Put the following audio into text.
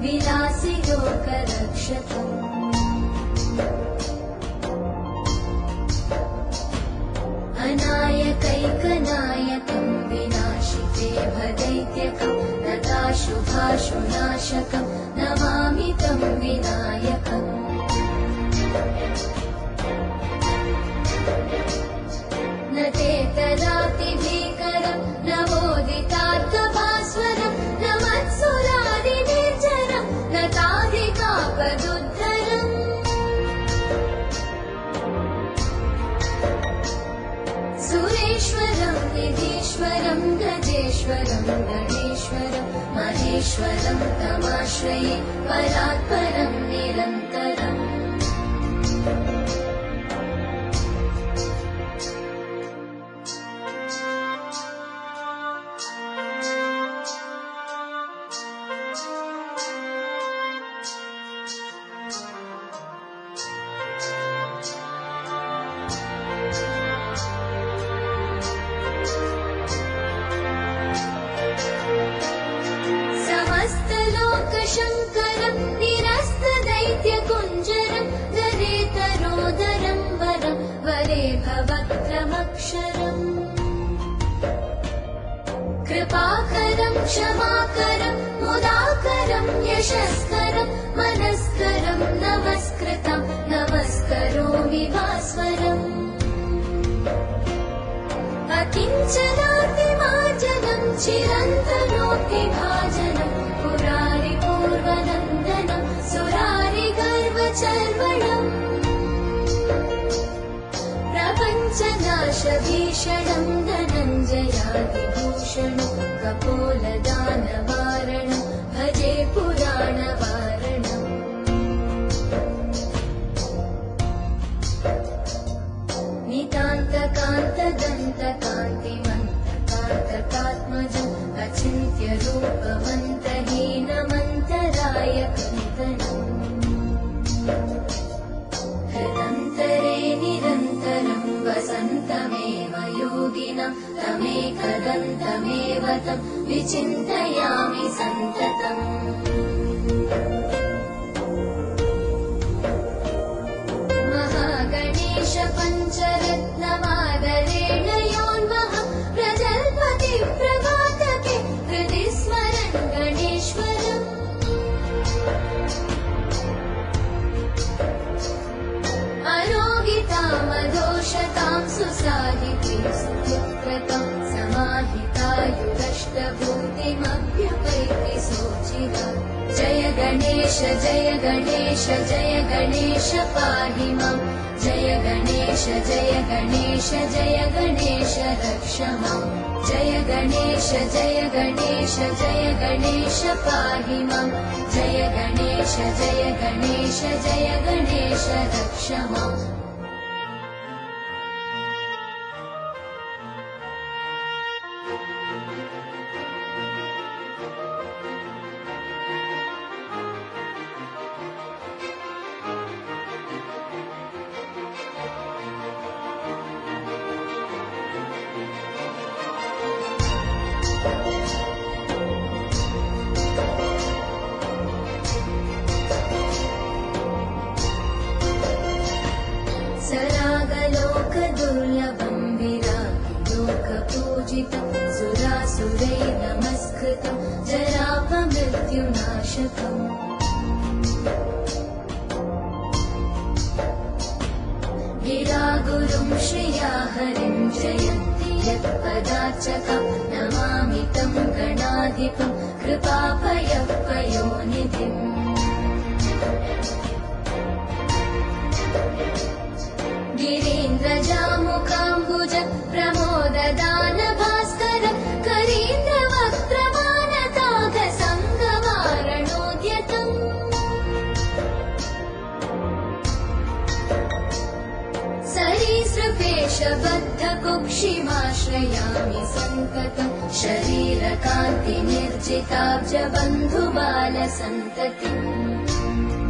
विलासि लोकरक्षकम् अनायकैकनायकम् विनाशिते भदैत्यकम् नताशुभाशुनाशकम् नमामि तं विनायकम् न ते तदातिभीकरम् न वोदितार्थभास्वरम् न मत्सुरादिनिर्जरम् न ताधिकापदुद्धरम् सुरेश्वरम् निधीश्वरम् गजेश्वरम् गणेश्वरम् महेश्वरम् तमाश्रये परात्परम् निरन्तरम् शङ्करम् निरस्तदैत्यकुञ्जरम् दरेतरोदरम् वरम् वरे भवक्रमक्षरम् कृपाकरम् क्षमाकरम् मुदाकरम् यशस्करम् मनस्करम् नमस्कृतम् नमस्करोमि भास्वरम् अकिञ्चनातिमार्जनम् चिरन्तनोक्तिभाजनम् पुरारिपूर्वनन्दनम् सुरारिगर्वचर्वणम् प्रपञ्चनाशभीषणम् धनञ्जयादिभूषणम् कपोलदानवारणम् भजे पुराणवारणम् नितान्तकान्तदन्तकान्तिमन्तकान्तकात्मजम् अचिन्त्यरूपमन्तहीनमन्तरायकन्तनम् हृदन्तरे निरन्तरम् वसन्तमेव योगिनम् तमेकदन्तमेव तं विचिन्तयामि सन्ततम् महागणेश पञ्चरत्नमादरेण योन्महम् प्रजल्पति प्रभातके हृदि स्मरन् गणेश्वरम् अरोगितामधोषतां सुसाहितीं सुपुत्रतां समाहितायुरष्टभूतिमभ्युपैति सोचिरा जय गणेश जय गणेश जय गणेश पाहि माम् जय गणेश जय गणेश जय गणेश रक्ष माम् जय गणेश जय गणेश जय गणेश पाहि माम् जय गणेश जय गणेश जय गणेश रक्ष माम् सरागलोकदुर्लभम् विरागिलोकपूजितम् सुरासुरै नमस्कृतम् जरापमृत्युनाशकम् गिरागुरुं श्रिया हरिं जयन्ति यत्पदार्चकम् नमामि तं गणाधिपम् कृपापयपयोनिधिम् गिरीन्द्रजामुकाम्बुज प्रमोददान भास्कर करीन्द्रवक्त्रमानताघसङ्गवारणोद्यतम् सरीसृपेशबद्धकुक्षिमाश्रयामि सन्ततम् शरीरकान्तिनिर्जिताब्जबन्धुबालसन्ततिम्